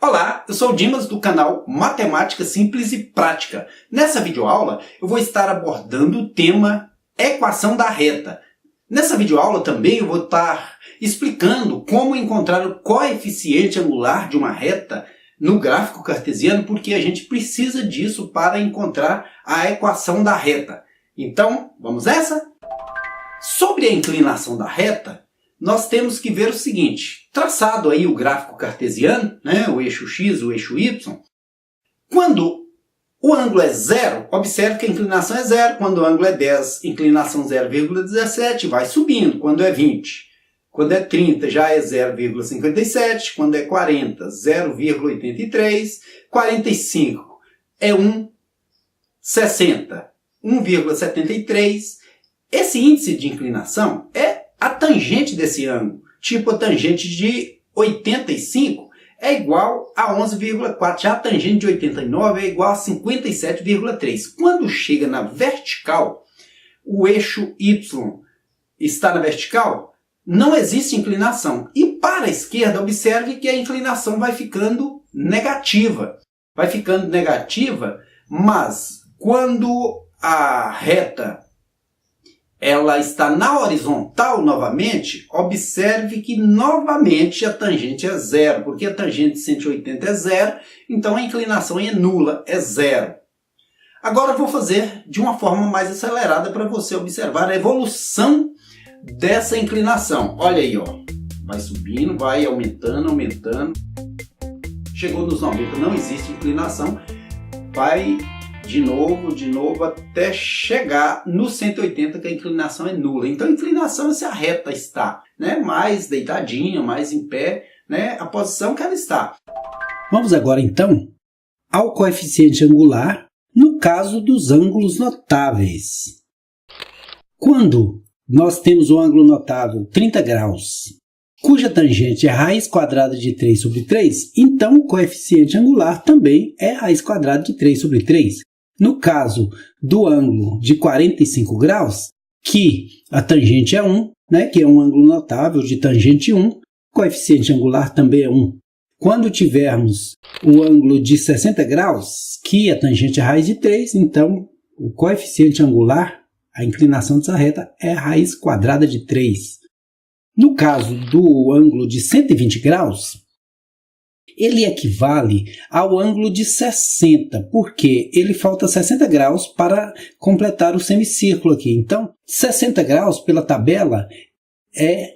Olá, eu sou o Dimas do canal Matemática Simples e Prática. Nessa videoaula eu vou estar abordando o tema equação da reta. Nessa videoaula também eu vou estar explicando como encontrar o coeficiente angular de uma reta no gráfico cartesiano, porque a gente precisa disso para encontrar a equação da reta. Então, vamos nessa? Sobre a inclinação da reta, nós temos que ver o seguinte: traçado aí o gráfico cartesiano, o eixo x, o eixo y, quando o ângulo é zero, observe que a inclinação é zero. Quando o ângulo é 10, inclinação 0,17, vai subindo. Quando é 20, quando é 30, já é 0,57. Quando é 40, 0,83. 45 é 1. 60, 1,73. Esse índice de inclinação é a tangente desse ângulo. Tipo, a tangente de 85 é igual a 11,4. Já a tangente de 89 é igual a 57,3. Quando chega na vertical, o eixo y está na vertical, não existe inclinação. E para a esquerda, observe que a inclinação vai ficando negativa. Vai ficando negativa, mas quando a reta ela está na horizontal novamente, observe que novamente a tangente é zero, porque a tangente de 180 é zero, então a inclinação é nula, é zero. Agora eu vou fazer de uma forma mais acelerada para você observar a evolução dessa inclinação. Olha aí, ó. Vai subindo, vai aumentando, aumentando. Chegou nos 90, não existe inclinação. Vai de novo, até chegar no 180, que a inclinação é nula. Então a inclinação é se a reta está mais deitadinha, mais em pé, a posição que ela está. Vamos agora então ao coeficiente angular no caso dos ângulos notáveis. Quando nós temos o ângulo notável 30 graus, cuja tangente é raiz quadrada de 3 sobre 3, então o coeficiente angular também é raiz quadrada de 3 sobre 3. No caso do ângulo de 45 graus, que a tangente é 1, que é um ângulo notável de tangente 1, o coeficiente angular também é 1. Quando tivermos o ângulo de 60 graus, que a tangente é raiz de 3, então o coeficiente angular, a inclinação dessa reta, é raiz quadrada de 3. No caso do ângulo de 120 graus, ele equivale ao ângulo de 60, porque ele falta 60 graus para completar o semicírculo aqui. Então, 60 graus pela tabela é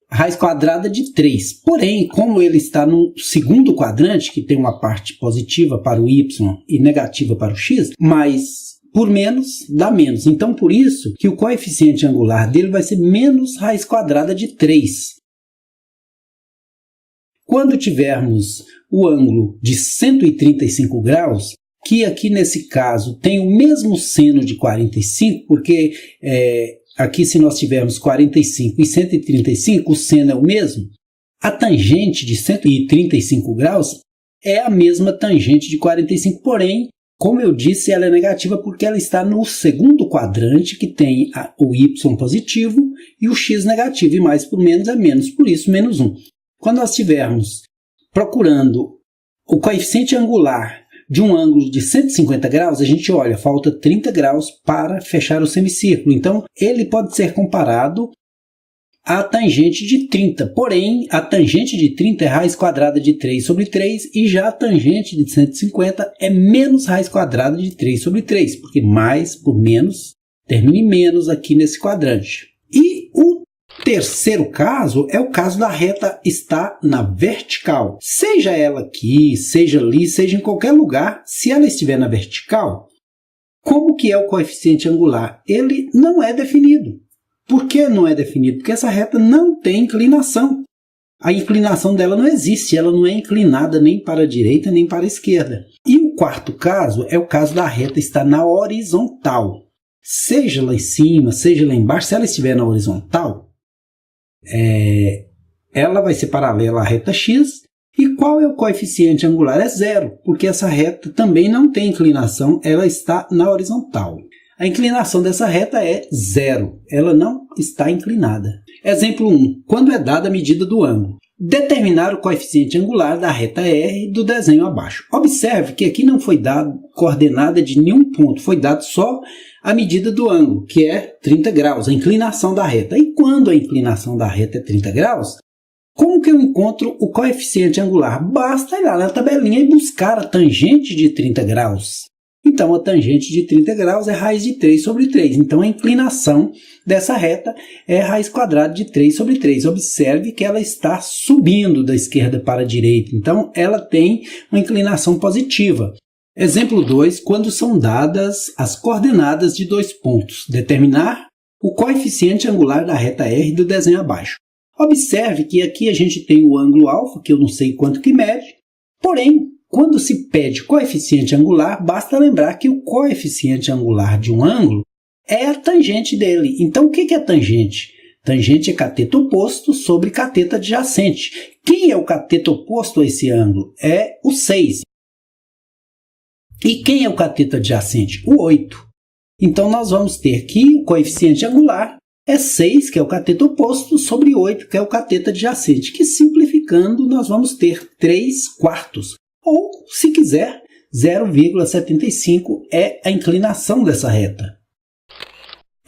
raiz quadrada de 3. Porém, como ele está no segundo quadrante, que tem uma parte positiva para o y e negativa para o x, mas por menos dá menos. Então, por isso que o coeficiente angular dele vai ser menos raiz quadrada de 3. Quando tivermos o ângulo de 135 graus, que aqui nesse caso tem o mesmo seno de 45, porque aqui se nós tivermos 45 e 135, o seno é o mesmo, a tangente de 135 graus é a mesma tangente de 45, porém, como eu disse, ela é negativa porque ela está no segundo quadrante, que tem o y positivo e o x negativo, e mais por menos é menos, por isso menos 1. Quando nós estivermos procurando o coeficiente angular de um ângulo de 150 graus, a gente olha, falta 30 graus para fechar o semicírculo. Então, ele pode ser comparado à tangente de 30. Porém, a tangente de 30 é raiz quadrada de 3 sobre 3 e já a tangente de 150 é menos raiz quadrada de 3 sobre 3, porque mais por menos termina em menos aqui nesse quadrante. E o terceiro caso é o caso da reta estar na vertical. Seja ela aqui, seja ali, seja em qualquer lugar, se ela estiver na vertical, como que é o coeficiente angular? Ele não é definido. Por que não é definido? Porque essa reta não tem inclinação. A inclinação dela não existe, ela não é inclinada nem para a direita nem para a esquerda. E o quarto caso é o caso da reta estar na horizontal. Seja lá em cima, seja lá embaixo, se ela estiver na horizontal, ela vai ser paralela à reta x. E qual é o coeficiente angular? É zero, porque essa reta também não tem inclinação, ela está na horizontal. A inclinação dessa reta é zero, ela não está inclinada. Exemplo 1. Quando é dada a medida do ângulo. Determinar o coeficiente angular da reta R do desenho abaixo. Observe que aqui não foi dado coordenada de nenhum ponto, foi dado só a medida do ângulo, que é 30 graus, a inclinação da reta. E quando a inclinação da reta é 30 graus, como que eu encontro o coeficiente angular? Basta ir lá na tabelinha e buscar a tangente de 30 graus. Então, a tangente de 30 graus é raiz de 3 sobre 3. Então, a inclinação dessa reta é raiz quadrada de 3 sobre 3. Observe que ela está subindo da esquerda para a direita. Então, ela tem uma inclinação positiva. Exemplo 2, quando são dadas as coordenadas de dois pontos. Determinar o coeficiente angular da reta R do desenho abaixo. Observe que aqui a gente tem o ângulo alfa, que eu não sei quanto que mede, porém, quando se pede coeficiente angular, basta lembrar que o coeficiente angular de um ângulo é a tangente dele. Então, o que é tangente? Tangente é cateto oposto sobre cateto adjacente. Quem é o cateto oposto a esse ângulo? É o 6. E quem é o cateto adjacente? O 8. Então, nós vamos ter que o coeficiente angular é 6, que é o cateto oposto, sobre 8, que é o cateto adjacente, que simplificando, nós vamos ter 3/4. Ou, se quiser, 0,75 é a inclinação dessa reta.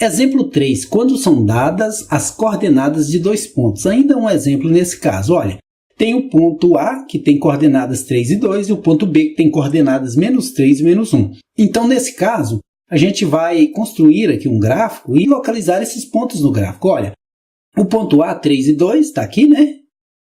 Exemplo 3, quando são dadas as coordenadas de dois pontos. Ainda um exemplo nesse caso, olha, tem o ponto A, que tem coordenadas 3 e 2, e o ponto B, que tem coordenadas -3 e -1. Então, nesse caso, a gente vai construir aqui um gráfico e localizar esses pontos no gráfico. Olha, o ponto A, 3 e 2, está aqui, né?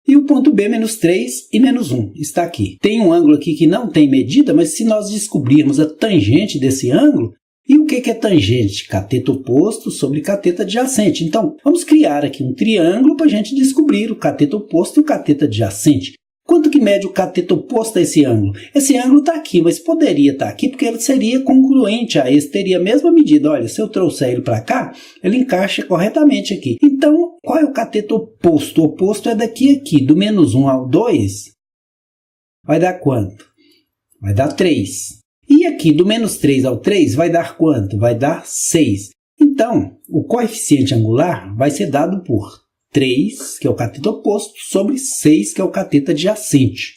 E o ponto B, -3 e -1, está aqui. Tem um ângulo aqui que não tem medida, mas se nós descobrirmos a tangente desse ângulo, e o que é tangente? Cateto oposto sobre cateto adjacente. Então, vamos criar aqui um triângulo para a gente descobrir o cateto oposto e o cateto adjacente. Quanto que mede o cateto oposto a esse ângulo? Esse ângulo está aqui, mas poderia estar aqui porque ele seria congruente a esse, teria a mesma medida. Olha, se eu trouxer ele para cá, ele encaixa corretamente aqui. Então, qual é o cateto oposto? O oposto é daqui a aqui, do -1 ao 2, vai dar quanto? Vai dar 3. E aqui, do -3 ao 3, vai dar quanto? Vai dar 6. Então, o coeficiente angular vai ser dado por 3, que é o cateto oposto, sobre 6, que é o cateto adjacente.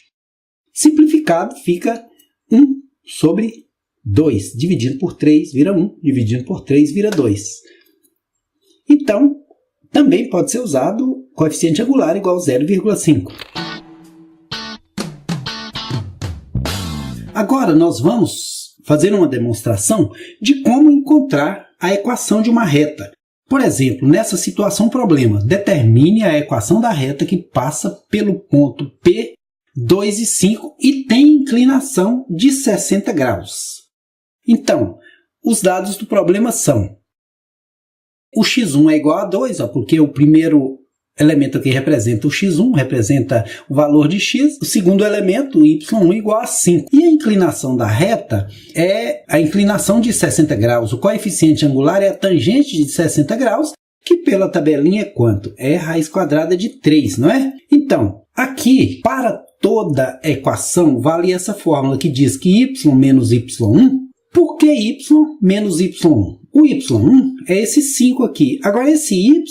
Simplificado, fica 1 sobre 2. Dividido por 3 vira 1, dividido por 3 vira 2. Então, também pode ser usado coeficiente angular igual a 0,5. Agora, nós vamos fazer uma demonstração de como encontrar a equação de uma reta. Por exemplo, nessa situação problema, determine a equação da reta que passa pelo ponto P, 2 e 5 e tem inclinação de 60 graus. Então, os dados do problema são: o x1 é igual a 2, porque o primeiro elemento aqui representa o x1, representa o valor de x, o segundo elemento, o y1, igual a 5. E a inclinação da reta é a inclinação de 60 graus. O coeficiente angular é a tangente de 60 graus, que pela tabelinha é quanto? É raiz quadrada de 3, não é? Então, aqui, para toda equação, vale essa fórmula que diz que y menos y1. Por que y menos y1? O y1 é esse 5 aqui. Agora, esse y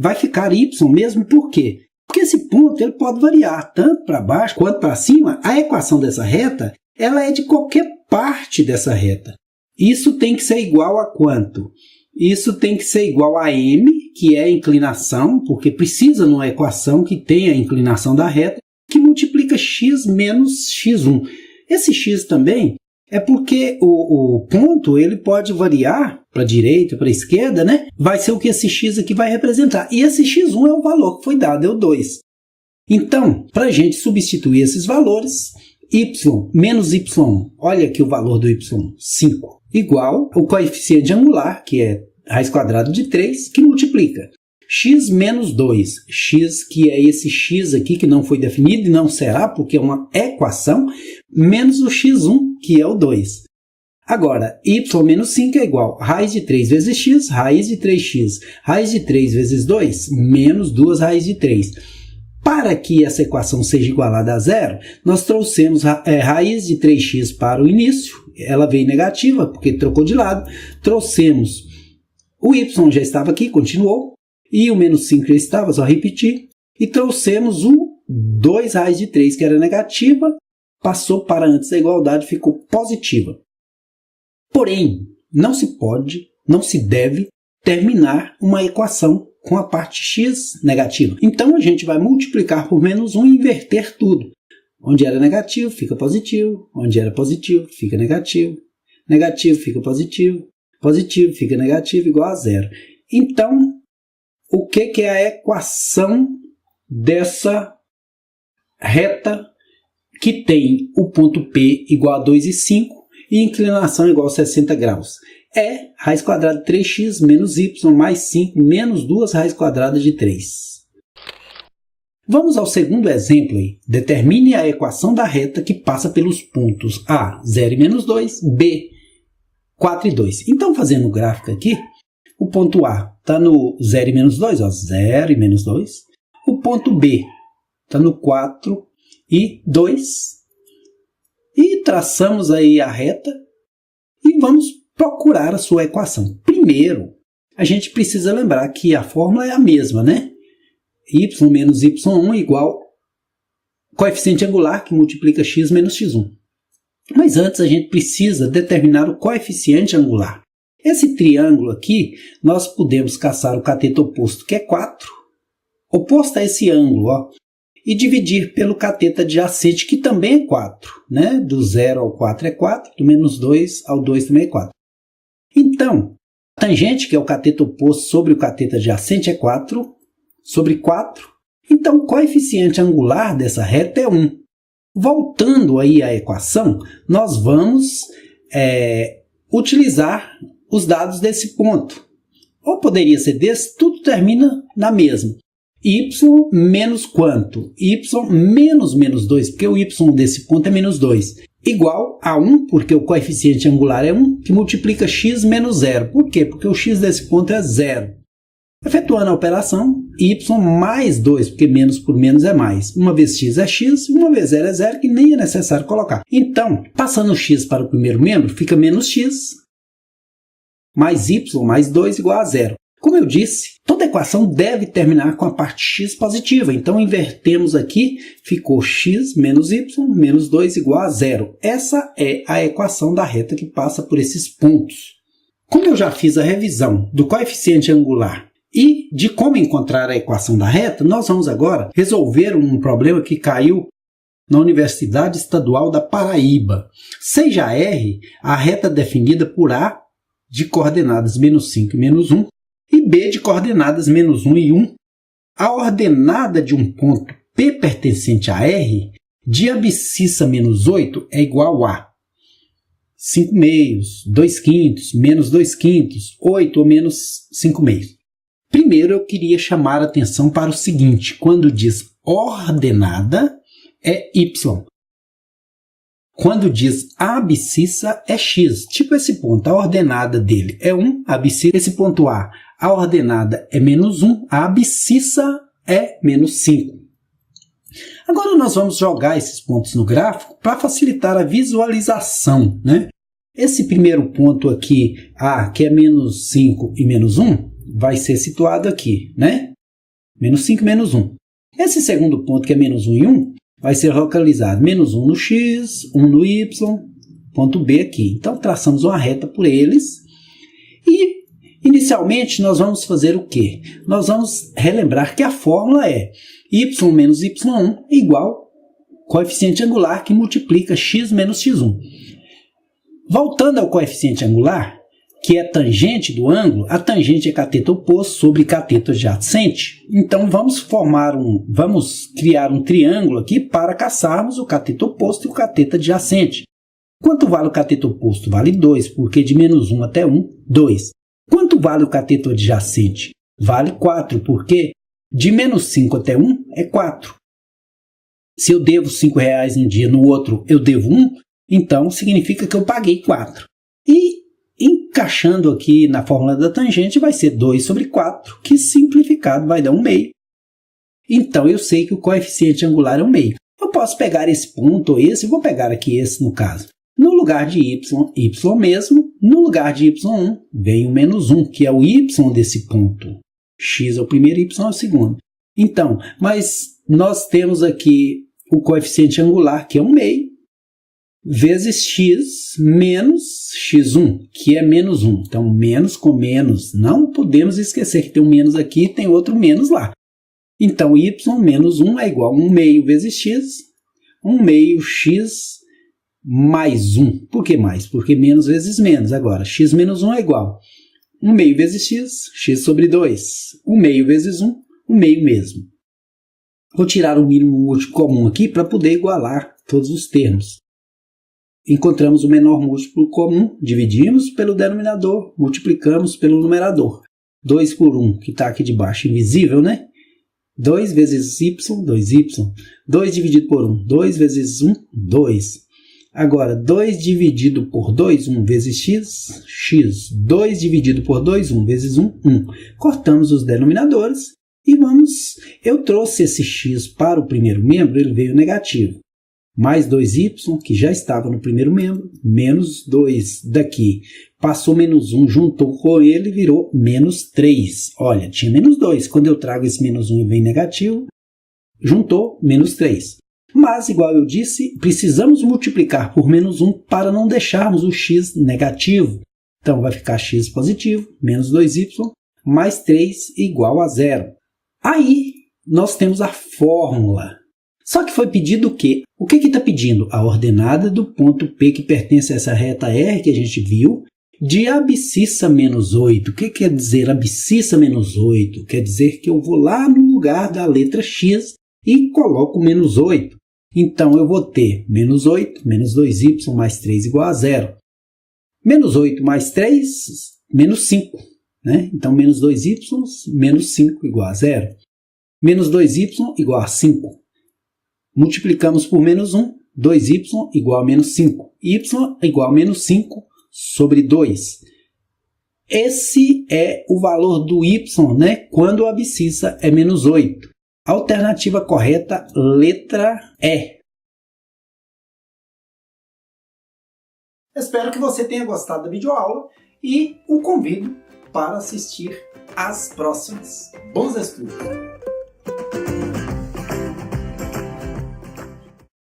vai ficar y mesmo, por quê? Porque esse ponto ele pode variar tanto para baixo quanto para cima. A equação dessa reta ela é de qualquer parte dessa reta. Isso tem que ser igual a quanto? Isso tem que ser igual a m, que é a inclinação, porque precisa numa equação que tenha a inclinação da reta, que multiplica x menos x1. Esse x também é porque o ponto ele pode variar para a direita, para a esquerda, né? Vai ser o que esse x aqui vai representar. E esse x1 é o valor que foi dado, é o 2. Então, para a gente substituir esses valores, y menos y1, olha aqui o valor do y1, 5, igual ao coeficiente angular, que é raiz quadrada de 3, que multiplica x menos 2, x que é esse x aqui que não foi definido e não será porque é uma equação, menos o x1 que é o 2. Agora, y menos 5 é igual a raiz de 3 vezes x, raiz de 3x, raiz de 3 vezes 2, menos 2 raiz de 3. Para que essa equação seja igualada a zero, nós trouxemos raiz de 3x para o início, ela veio negativa porque trocou de lado, trouxemos o y já estava aqui, continuou, e o menos 5 já estava, só repetir, e trouxemos o 2 raiz de 3, que era negativa, passou para antes da igualdade, ficou positiva. Porém, não se pode, não se deve terminar uma equação com a parte x negativa. Então, a gente vai multiplicar por menos 1 e inverter tudo. Onde era negativo, fica positivo. Onde era positivo, fica negativo. Negativo fica positivo. Positivo fica negativo, igual a zero. Então, o que é a equação dessa reta que tem o ponto P igual a 2 e 5 e inclinação igual a 60 graus? É raiz quadrada de 3x menos y mais 5 menos 2 raiz quadrada de 3. Vamos ao segundo exemplo aí. Determine a equação da reta que passa pelos pontos A, 0 e menos 2, B, 4 e 2. Então, fazendo o gráfico aqui, o ponto A está no 0 e menos 2, ó, 0 e menos 2. O ponto B está no 4 e 2. E traçamos aí a reta e vamos procurar a sua equação. Primeiro, a gente precisa lembrar que a fórmula é a mesma, né? Y menos y1 igual coeficiente angular que multiplica x menos x1. Mas antes a gente precisa determinar o coeficiente angular. Esse triângulo aqui, nós podemos caçar o cateto oposto, que é 4, oposto a esse ângulo, ó, e dividir pelo cateto adjacente, que também é 4. Né? Do 0 ao 4 é 4, do menos 2 ao 2 também é 4. Então, a tangente, que é o cateto oposto sobre o cateto adjacente, é 4 sobre 4. Então, o coeficiente angular dessa reta é 1. Voltando aí à equação, nós vamos utilizar os dados desse ponto. Ou poderia ser desse, tudo termina na mesma. Y menos quanto? Y menos 2, porque o y desse ponto é menos 2. Igual a 1, porque o coeficiente angular é 1, que multiplica x menos 0. Por quê? Porque o x desse ponto é 0. Efetuando a operação, y mais 2, porque menos por menos é mais. Uma vez x é x, uma vez 0 é 0, que nem é necessário colocar. Então, passando o x para o primeiro membro, fica menos x, mais y mais 2 igual a 0. Como eu disse, toda equação deve terminar com a parte x positiva. Então, invertemos aqui, ficou x menos y menos 2 igual a 0. Essa é a equação da reta que passa por esses pontos. Como eu já fiz a revisão do coeficiente angular e de como encontrar a equação da reta, nós vamos agora resolver um problema que caiu na Universidade Estadual da Paraíba. Seja R a reta definida por A de coordenadas menos 5 e menos 1 e B de coordenadas menos 1 e 1. A ordenada de um ponto P pertencente a R de abscissa menos 8 é igual a 5 meios, 2 quintos, menos 2 quintos, 8 ou menos 5 meios. Primeiro, eu queria chamar a atenção para o seguinte: quando diz ordenada, é y. Quando diz abscissa, é x. Tipo esse ponto, a ordenada dele é 1, a abscissa, esse ponto A, a ordenada é menos 1, a abscissa é menos 5. Agora nós vamos jogar esses pontos no gráfico para facilitar a visualização, né? Esse primeiro ponto aqui, A, que é menos 5 e menos 1, vai ser situado aqui, né? Menos 5, menos 1. Esse segundo ponto, que é menos 1 e 1, vai ser localizado menos 1 no x, 1 no y, ponto B aqui. Então, traçamos uma reta por eles. E, inicialmente, nós vamos fazer o quê? Nós vamos relembrar que a fórmula é y menos y1 igual coeficiente angular que multiplica x menos x1. Voltando ao coeficiente angular, que é tangente do ângulo, a tangente é cateto oposto sobre cateto adjacente. Então vamos criar um triângulo aqui para caçarmos o cateto oposto e o cateto adjacente. Quanto vale o cateto oposto? Vale 2, porque de menos 1 até 1, 2. Quanto vale o cateto adjacente? Vale 4, porque de menos 5 até 1 é 4. Se eu devo R$5 num dia, no outro eu devo 1, então significa que eu paguei 4. E encaixando aqui na fórmula da tangente vai ser 2 sobre 4, que simplificado vai dar 1 meio. Então eu sei que o coeficiente angular é 1 meio. Eu posso pegar esse ponto ou esse, vou pegar aqui esse no caso. No lugar de y, y mesmo, no lugar de y1 vem o menos 1, que é o y desse ponto. X é o primeiro, y é o segundo. Então, mas nós temos aqui o coeficiente angular, que é 1 meio, vezes x menos x1, que é menos 1. Então, menos com menos, não podemos esquecer que tem um menos aqui e tem outro menos lá. Então, y menos 1 é igual a 1 meio vezes x, 1 meio x mais 1. Por que mais? Porque menos vezes menos. Agora, x menos 1 é igual a 1 meio vezes x sobre 2. 1 meio vezes 1, 1 meio mesmo. Vou tirar o mínimo múltiplo comum aqui para poder igualar todos os termos. Encontramos o menor múltiplo comum, dividimos pelo denominador, multiplicamos pelo numerador. 2 por 1, que está aqui de baixo, invisível, né? 2 vezes y, 2y. 2 dividido por 1, 2 vezes 1, 2. Agora, 2 dividido por 2, 1 vezes x, x. 2 dividido por 2, 1 vezes 1, 1. Cortamos os denominadores e vamos... Eu trouxe esse x para o primeiro membro, ele veio negativo. Mais 2y, que já estava no primeiro membro, menos 2 daqui. Passou menos 1, juntou com ele e virou menos 3. Olha, tinha menos 2. Quando eu trago esse menos 1 e vem negativo, juntou menos 3. Mas, igual eu disse, precisamos multiplicar por menos 1 para não deixarmos o x negativo. Então, vai ficar x positivo, menos 2y, mais 3 igual a 0. Aí, nós temos a fórmula. Só que foi pedido o quê? O que está pedindo? A ordenada do ponto P que pertence a essa reta R que a gente viu, de abscissa menos 8. O que quer dizer abscissa menos 8? Quer dizer que eu vou lá no lugar da letra X e coloco menos 8. Então, eu vou ter menos 8, menos 2y mais 3 igual a 0. Menos 8 mais 3, menos 5. Né? Então, menos 2y, menos 5 igual a 0. Menos 2y igual a 5. Multiplicamos por menos 1, 2y igual a menos 5. Y igual a menos 5 sobre 2. Esse é o valor do y, né, quando a abscissa é menos 8. Alternativa correta, letra E. Espero que você tenha gostado da videoaula e o convido para assistir às próximas. Bons estudos!